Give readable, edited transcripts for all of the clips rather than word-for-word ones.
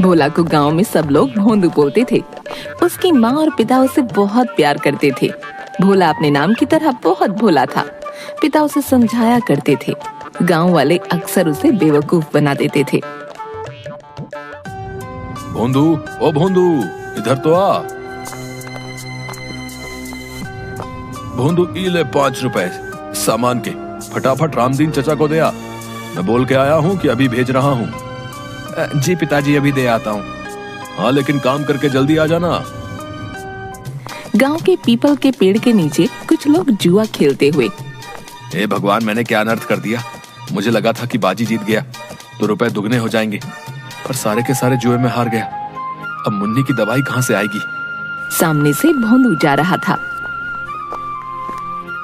भोला को गांव में सब लोग भोंदू बोलते थे। उसकी माँ और पिता उसे बहुत प्यार करते थे। भोला अपने नाम की तरह बहुत भोला था। पिता उसे समझाया करते थे। गांव वाले अक्सर उसे बेवकूफ बना देते थे। भोंदू, ओ भोंदू, इधर तो आ। भोंदू, ई ले 5 रुपए सामान के, फटाफट रामदीन चचा को दे आ। मैं बोल के आया हूँ कि अभी भेज रहा हूँ। जी पिताजी, अभी दे आता हूँ। हाँ, लेकिन काम करके जल्दी आ जाना। गांव के पीपल के पेड़ के नीचे कुछ लोग जुआ खेलते हुए। हे भगवान, मैंने क्या अनर्थ कर दिया। मुझे लगा था कि बाजी जीत गया तो रुपए दुगने हो जाएंगे, पर सारे के सारे जुए में हार गया। अब मुन्नी की दवाई कहाँ से आएगी? सामने से भोंदू जा रहा था।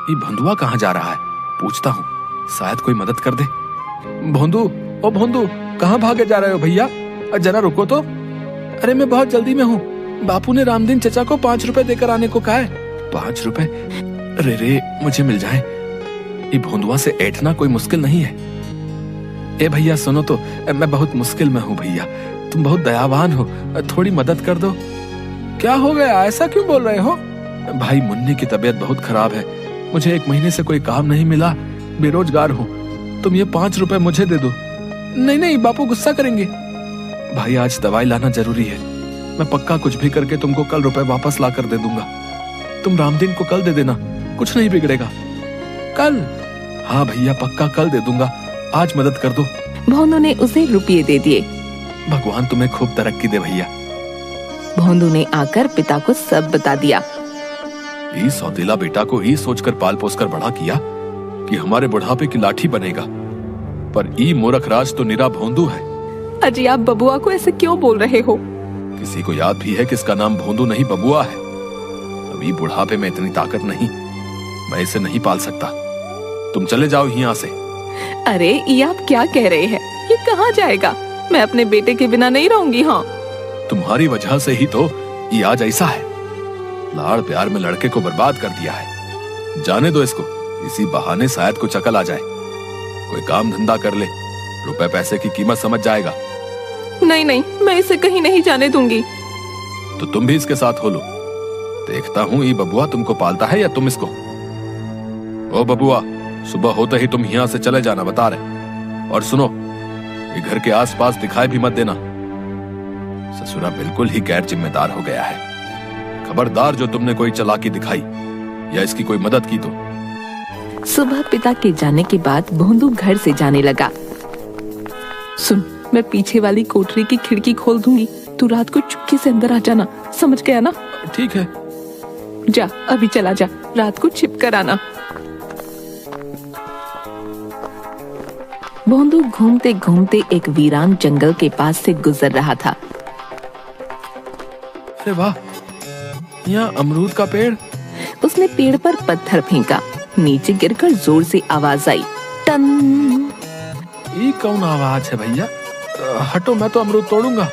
ये भंदुआ कहाँ जा रहा है? पूछता हूँ, शायद कोई मदद कर दे। भोंदू, ओ भोंदू, कहाँ भागे जा रहे हो भैया? जरा रुको तो। अरे मैं बहुत जल्दी में हूँ। बापू ने रामदीन चचा को 5 रुपए देकर आने को कहा है। 5 रुपए? अरे रे, मुझे मिल जाए। ये भोंदुआ से ऐठना कोई मुश्किल नहीं है। ए भैया सुनो तो, मैं बहुत मुश्किल में हूँ भैया। तुम बहुत दयावान हो, थोड़ी मदद कर दो। क्या हो गया, ऐसा क्यों बोल रहे हो? भाई, मुन्नी की तबीयत बहुत खराब है। मुझे 1 महीने से कोई काम नहीं मिला, बेरोजगार हूँ। तुम ये 5 रुपए मुझे दे दो। नहीं नहीं, बापू गुस्सा करेंगे। भाई, आज दवाई लाना जरूरी है। मैं पक्का कुछ भी करके तुमको कल रुपए वापस ला कर दे दूंगा। तुम रामदीन को कल दे देना, कुछ नहीं बिगड़ेगा। कल? हाँ भैया, पक्का कल दे दूंगा। आज मदद कर दो। भोंदू ने उसे रुपये दे दिए। भगवान तुम्हें खूब तरक्की दे भैया। भोंदू ने आकर पिता को सब बता दिया। ये सौतेला बेटा को ही सोचकर पाल पोस कर बड़ा किया कि हमारे बुढ़ापे की लाठी बनेगा, पर ई मूर्ख राज तो निरा भोंदू है। अजी, आप बबुआ को ऐसे क्यों बोल रहे हो? किसी को याद भी है कि इसका नाम भोंदू नहीं बबुआ है। अभी बुढ़ापे में इतनी ताकत नहीं, मैं इसे नहीं पाल सकता। तुम चले जाओ यहाँ से। अरे, ये आप क्या कह रहे हैं? ये कहाँ जाएगा? मैं अपने बेटे के बिना नहीं रहूंगी। हाँ, तुम्हारी वजह से ही तो ये आज ऐसा है। लाड़ प्यार में लड़के को बर्बाद कर दिया है। जाने दो इसको, इसी बहाने शायद को चकल आ जाए। कोई काम धंधा कर ले, रुपए पैसे की कीमत समझ जाएगा। नहीं नहीं, मैं इसे कहीं नहीं जाने दूंगी। तो तुम भी इसके साथ हो लो। देखता हूँ ये बबुआ तुमको पालता है या तुम इसको। ओ बबुआ, सुबह होते ही तुम यहाँ से चले जाना, बता रहे। और सुनो, ये घर के आसपास दिखाई भी मत देना। ससुरा बिल्कुल ही गैर जिम्मेदार हो गया है। खबरदार जो तुमने कोई चालाकी दिखाई या इसकी कोई मदद की तो। सुबह पिता के जाने के बाद भोंदू घर से जाने लगा। सुन, मैं पीछे वाली कोठरी की खिड़की खोल दूंगी। तू रात को चुपके से अंदर आ जाना, समझ गया ना? ठीक है। जा, अभी चला जा, रात को छिप कर आना। भोंदू घूमते घूमते एक वीरान जंगल के पास से गुजर रहा था। अरे वाह, यहाँ अमरूद का पेड़। उसने पेड़ पर पत्थर फेंका। नीचे गिरकर जोर से आवाज आई, टन। ये कौन आवाज है भैया? हटो, मैं तो अमरूद तोड़ूंगा।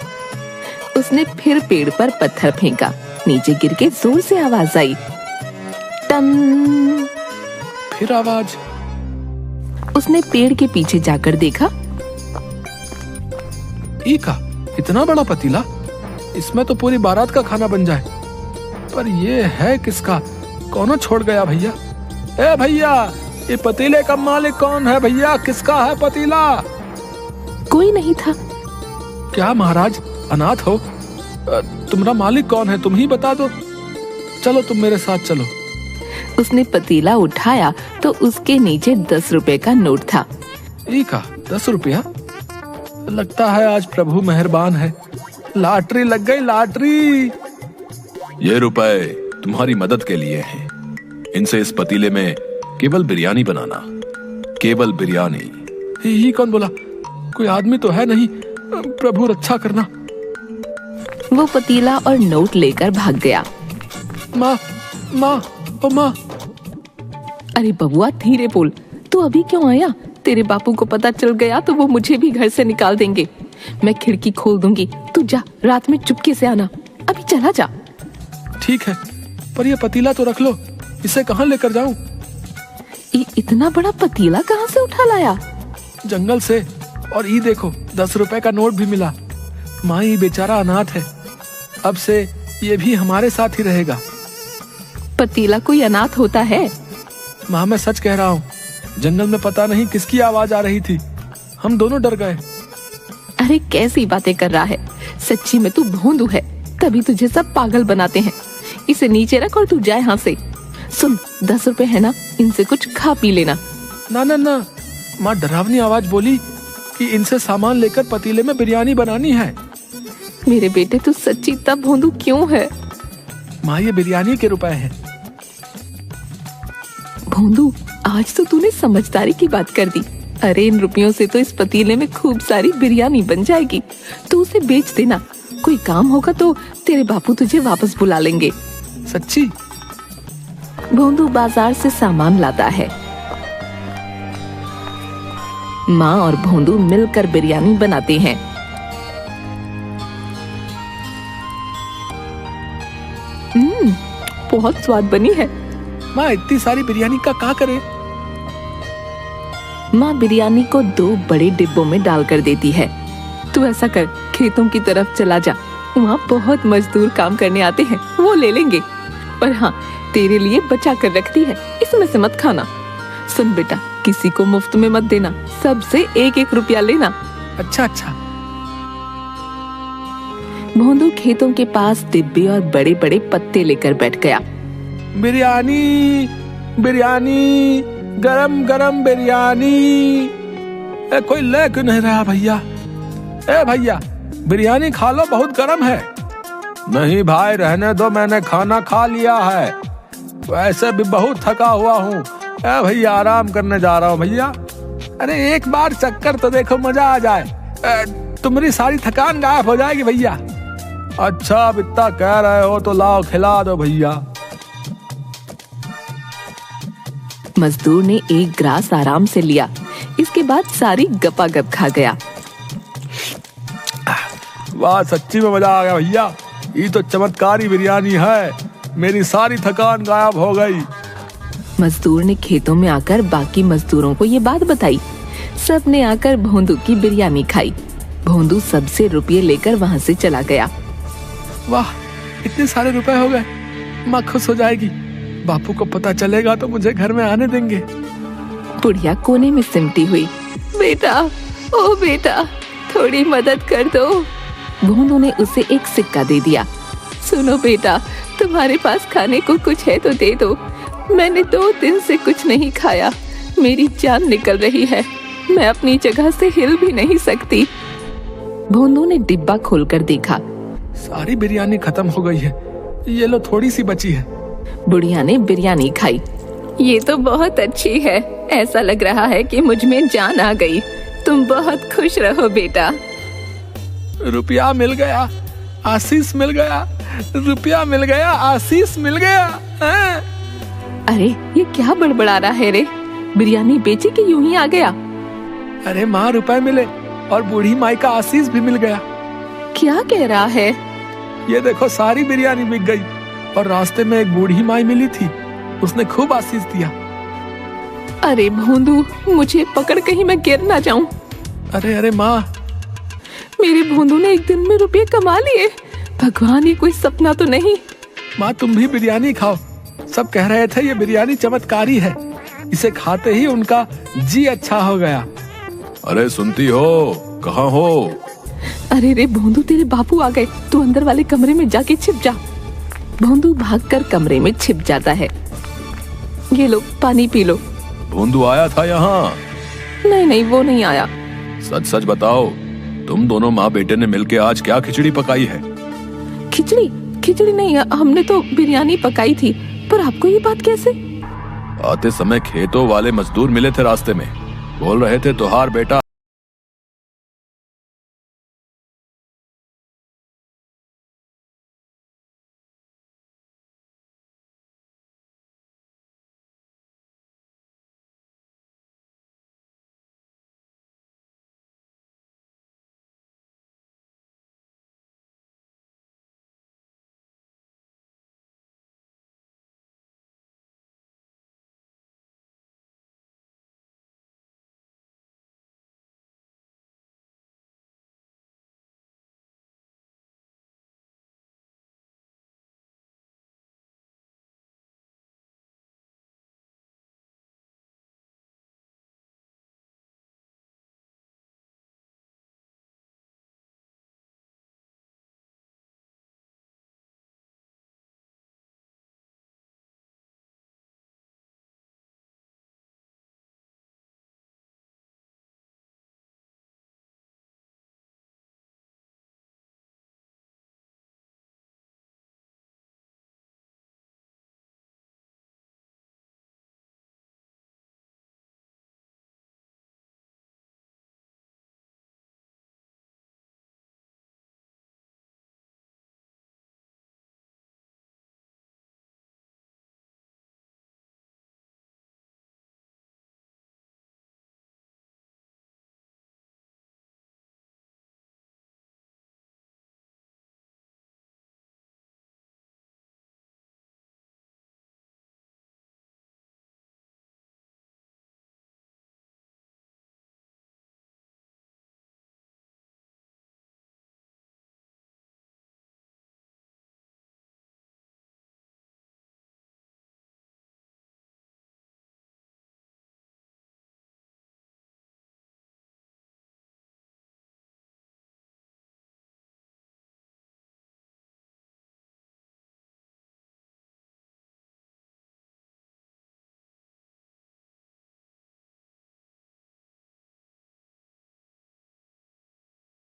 उसने फिर पेड़ पर पत्थर फेंका। नीचे गिर के जोर से आवाज आई, टन। फिर आवाज। उसने पेड़ के पीछे जाकर देखा। ई का इतना बड़ा पतीला, इसमें तो पूरी बारात का खाना बन जाए। पर ये है किसका? कौन छोड़ गया भैया? ए भैया, ये पतीले का मालिक कौन है भैया? किसका है पतीला? कोई नहीं था। क्या महाराज अनाथ हो? तुम्हारा मालिक कौन है? तुम ही बता दो। चलो, तुम मेरे साथ चलो। उसने पतीला उठाया तो उसके नीचे 10 रुपए का नोट था। का 10 रुपया? लगता है आज प्रभु मेहरबान है। लॉटरी लग गई, लॉटरी। ये रुपए तुम्हारी मदद के लिए हैं। इनसे इस पतीले में केवल बिरयानी बनाना, केवल बिरयानी। ये कौन बोला? कोई आदमी तो है नहीं। प्रभु रक्षा करना। वो पतीला और नोट लेकर भाग गया। माँ, माँ, ओ माँ। अरे बबुआ, धीरे बोल। तू अभी क्यों आया? तेरे बापू को पता चल गया तो वो मुझे भी घर से निकाल देंगे। मैं खिड़की खोल दूंगी, तू जा, रात में चुपके से आना। अभी चला जा। ठीक है, पर ये पतीला तो रख लो। इसे कहाँ लेकर जाऊं? इतना बड़ा पतीला कहाँ से उठा लाया? जंगल से। और ये देखो, 10 रुपए का नोट भी मिला। माँ ये बेचारा अनाथ है, अब से ये भी हमारे साथ ही रहेगा। पतीला कोई अनाथ होता है? माँ मैं सच कह रहा हूँ, जंगल में पता नहीं किसकी आवाज आ रही थी, हम दोनों डर गए। अरे कैसी बातें कर रहा है, सच्ची में तू भोंदू है, तभी तुझे सब पागल बनाते हैं। इसे नीचे रख और तू जा यहाँ से। सुन, 10 रुपए है ना, इनसे कुछ खा पी लेना। ना ना ना, माँ डरावनी आवाज बोली कि इनसे सामान लेकर पतीले में बिरयानी बनानी है। मेरे बेटे तू सच्ची इतना भोंदू क्यों है? माँ ये बिरयानी के रुपए हैं। भोंदू, आज तो तूने समझदारी की बात कर दी। अरे इन रुपयों से तो इस पतीले में खूब सारी बिरयानी बन जाएगी, तू उसे बेच देना। कोई काम होगा तो तेरे बापू तुझे वापस बुला लेंगे। सच्ची? भोंदू बाजार से सामान लाता है। माँ और भोंदू मिलकर बिरयानी बनाते हैं। बहुत स्वाद बनी है। माँ इतनी सारी बिरयानी का क्या करे? माँ बिरयानी को 2 बड़े डिब्बों में डालकर देती है। तू ऐसा कर, खेतों की तरफ चला जा, वहाँ बहुत मजदूर काम करने आते हैं, वो ले लेंगे। पर हाँ, तेरे लिए बचा कर रखती है, इसमें से मत खाना। सुन बेटा, किसी को मुफ्त में मत देना, सबसे 1-1 रुपया लेना। अच्छा अच्छा। भोंदू खेतों के पास डिब्बे और बड़े बड़े पत्ते लेकर बैठ गया। बिरयानी बिरयानी, गरम गरम बिरयानी। कोई ले क्यों नहीं रहा भैया? भैया बिरयानी खा लो, बहुत गरम है। नहीं भाई रहने दो, मैंने खाना खा लिया है, वैसे भी बहुत थका हुआ हूँ। भैया आराम करने जा रहा हूँ भैया। अरे एक बार चक्कर तो देखो, मजा आ जाए, तुम्हारी सारी थकान गायब हो जाएगी भैया। अच्छा अब इतना कह रहे हो तो लाओ खिला दो भैया। मजदूर ने एक ग्रास आराम से लिया, इसके बाद सारी गपागप खा गया। वाह सच्ची में मजा आ गया भैया, ये तो चमत्कारी बिरयानी है, मेरी सारी थकान गायब हो गई। मजदूर ने खेतों में आकर बाकी मजदूरों को ये बात बताई। सब ने आकर भोंदू की बिरयानी खाई। भोंदू सबसे रुपये लेकर वहाँ से चला गया। वाह इतने सारे रुपए हो गए, माँ खुश हो जाएगी। बापू को पता चलेगा तो मुझे घर में आने देंगे। बुढ़िया कोने में सिमटी हुई। बेटा, ओ बेटा, थोड़ी मदद कर दो। भोंदू ने उसे एक सिक्का दे दिया। सुनो बेटा, तुम्हारे पास खाने को कुछ है तो दे दो, मैंने 2 दिन से कुछ नहीं खाया, मेरी जान निकल रही है, मैं अपनी जगह से हिल भी नहीं सकती। भोंदू ने डिब्बा खोलकर देखा, सारी बिरयानी खत्म हो गई है, ये लो थोड़ी सी बची है। बुढ़िया ने बिरयानी खाई। ये तो बहुत अच्छी है, ऐसा लग रहा है कि मुझ में जान आ गई। तुम बहुत खुश रहो बेटा। रुपया मिल गया, आशीष मिल गया, रुपया मिल गया, आशीष मिल गया। अरे ये क्या बड़बड़ा रहा है रे? बिरयानी बेची कि यूं ही आ गया? अरे माँ रुपए मिले और बूढ़ी माई का आशीष भी मिल गया। क्या कह रहा है? ये देखो सारी बिरयानी बिक गई और रास्ते में एक बूढ़ी माई मिली थी, उसने खूब आशीष दिया। अरे भोंदू, मुझे पकड़ कहीं मैं गिर ना जाऊं। अरे अरे माँ, मेरे भोंदू ने एक दिन में रुपये कमा लिए। भगवान, ये कोई सपना तो नहीं? माँ तुम भी बिरयानी खाओ, सब कह रहे थे ये बिरयानी चमत्कारी है, इसे खाते ही उनका जी अच्छा हो गया। अरे सुनती हो, कहाँ हो? अरे रे भोंदू, तेरे बापू आ गए, तू अंदर वाले कमरे में जाके छिप जा। भोंदू भागकर कमरे में छिप जाता है। ये लो पानी पी लो। भोंदू आया था यहाँ? नहीं नहीं, वो नहीं आया। सच सच बताओ, तुम दोनों माँ बेटे ने मिलके आज क्या खिचड़ी पकाई है? खिचड़ी? खिचड़ी नहीं, हमने तो बिरयानी पकाई थी। पर आपको ये बात कैसे? आते समय खेतों वाले मजदूर मिले थे रास्ते में, बोल रहे थे तुहार बेटा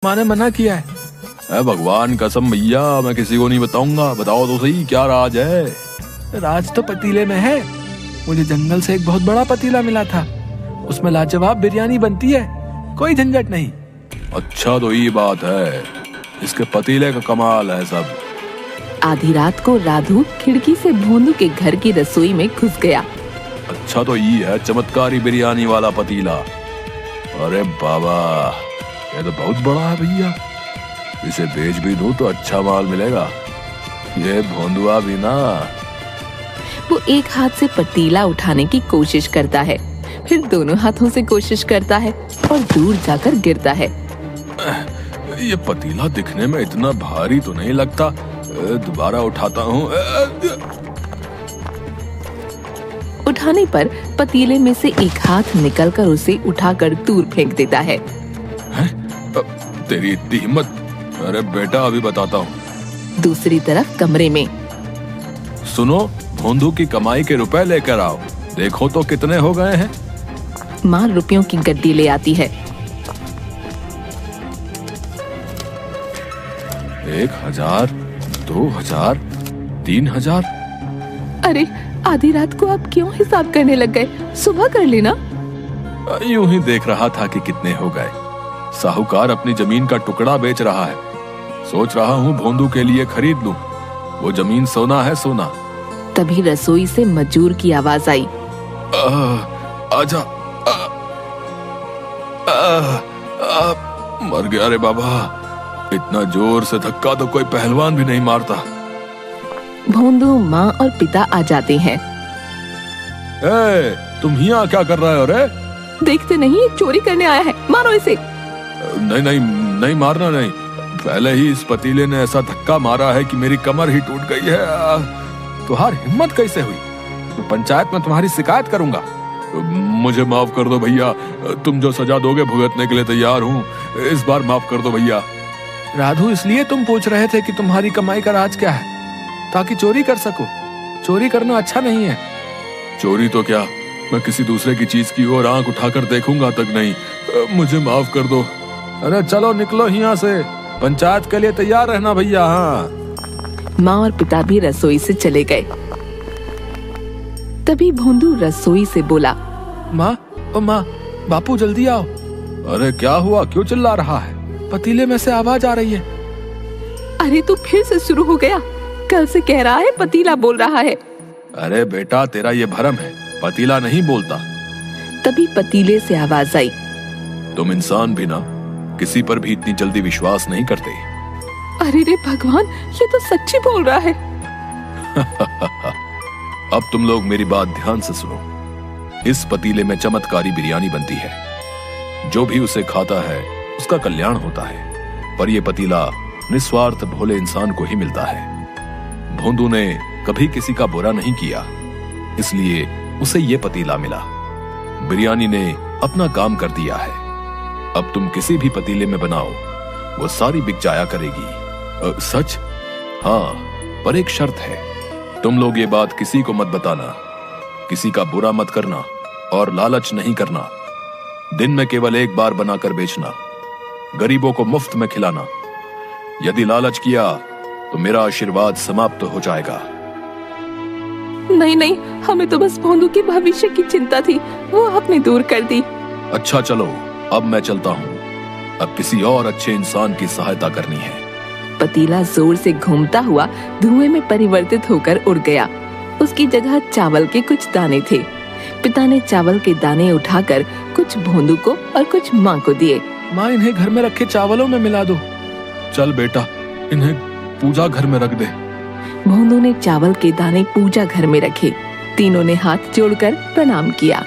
माँ ने मना किया है। अरे भगवान कसम भैया, मैं किसी को नहीं बताऊंगा। बताओ तो सही, क्या राज है? राज तो पतीले में है। मुझे जंगल से एक बहुत बड़ा पतीला मिला था, उसमें लाजवाब बिरयानी बनती है, कोई झंझट नहीं। अच्छा तो ये बात है, इसके पतीले का कमाल है सब। आधी रात को राधू खिड़की से भोंदू के घर की रसोई में घुस गया। अच्छा तो ये है चमत्कारी बिरयानी वाला पतीला। अरे बाबा, ये तो बहुत बड़ा है भैया, इसे बेच भी दूं तो अच्छा माल मिलेगा। ये भोंदुआ भी ना। वो एक हाथ से पतीला उठाने की कोशिश करता है, फिर दोनों हाथों से कोशिश करता है और दूर जाकर गिरता है। ये पतीला दिखने में इतना भारी तो नहीं लगता, दोबारा उठाता हूँ। उठाने पर पतीले में से एक हाथ निकलकर उसे उठाकर दूर फेंक देता है। तेरी इतनी हिम्मत? अरे बेटा, अभी बताता हूँ। दूसरी तरफ कमरे में, सुनो, भोंदू की कमाई के रुपए लेकर आओ, देखो तो कितने हो गए हैं। माँ रुपयों की गड्डी ले आती है। 1000, 2000, 3000। अरे आधी रात को आप क्यों हिसाब करने लग गए? सुबह कर लेना। यूं ही देख रहा था कि कितने हो गए। साहूकार अपनी जमीन का टुकड़ा बेच रहा है, सोच रहा हूँ भोंदू के लिए खरीद लूं। वो जमीन सोना है, सोना। तभी रसोई से मजूर की आवाज आई। आजा। मर गया रे बाबा, इतना जोर से धक्का तो कोई पहलवान भी नहीं मारता। भोंदू, माँ और पिता आ जाते हैं। तुम यहाँ क्या कर रहे हो रे? देखते नहीं, चोरी करने आया है, मारो इसे। नहीं नहीं नहीं, मारना नहीं। पहले ही इस पतीले ने ऐसा धक्का मारा है कि मेरी कमर ही टूट गई है। तुम्हारी हिम्मत कैसे हुई? तो पंचायत में तुम्हारी शिकायत करूंगा। मुझे माफ कर दो भैया, तुम जो सजा दोगे भुगतने के लिए तैयार हूँ। इस बार माफ कर दो भैया। राधू, इसलिए तुम पूछ रहे थे कि तुम्हारी कमाई का राज क्या है? ताकि चोरी कर सको। चोरी करना अच्छा नहीं है। चोरी तो क्या, मैं किसी दूसरे की चीज की ओर आंख उठाकर देखूंगा तक नहीं। मुझे माफ कर दो। अरे चलो निकलो यहाँ से, पंचायत के लिए तैयार रहना भैया। हाँ। माँ और पिता भी रसोई से चले गए। तभी भोंदू रसोई से बोला, माँ, ओ माँ, बापू जल्दी आओ। अरे क्या हुआ, क्यों चिल्ला रहा है? पतीले में से आवाज आ रही है। अरे तू फिर से शुरू हो गया, कल से कह रहा है पतीला बोल रहा है। अरे बेटा, तेरा ये भरम है, पतीला नहीं बोलता। तभी पतीले से आवाज आई। तुम इंसान भी ना किसी पर भी इतनी जल्दी विश्वास नहीं करते। अरे रे भगवान, ये तो सच्ची बोल रहा है। अब तुम लोग मेरी बात ध्यान से सुनो। इस पतीले में चमत्कारी बिरयानी बनती है, जो भी उसे खाता है उसका कल्याण होता है। पर यह पतीला निस्वार्थ भोले इंसान को ही मिलता है। भोंदू ने कभी किसी का बुरा नहीं किया, इसलिए उसे ये पतीला मिला। बिरयानी ने अपना काम कर दिया है। अब तुम किसी भी पतीले में बनाओ, वो सारी बिक जाया करेगी। सच? हाँ, पर एक शर्त है। तुम लोग ये बात किसी को मत बताना, किसी का बुरा मत करना और लालच नहीं करना। दिन में केवल एक बार बनाकर बेचना, गरीबों को मुफ्त में खिलाना। यदि लालच किया तो मेरा आशीर्वाद समाप्त हो जाएगा। नहीं नहीं, हमें तो बस भोंदू के भविष्य की चिंता थी, वो आपने दूर कर दी। अच्छा चलो, अब मैं चलता हूँ। अब किसी और अच्छे इंसान की सहायता करनी है। पतीला जोर से घूमता हुआ धुएं में परिवर्तित होकर उड़ गया। उसकी जगह चावल के कुछ दाने थे। पिता ने चावल के दाने उठाकर कुछ भोंदू को और कुछ माँ को दिए। माँ, इन्हें घर में रखे चावलों में मिला दो। चल बेटा, इन्हें पूजा घर में रख दे। भोंदू ने चावल के दाने पूजा घर में रखे। तीनों ने हाथ जोड़कर प्रणाम किया।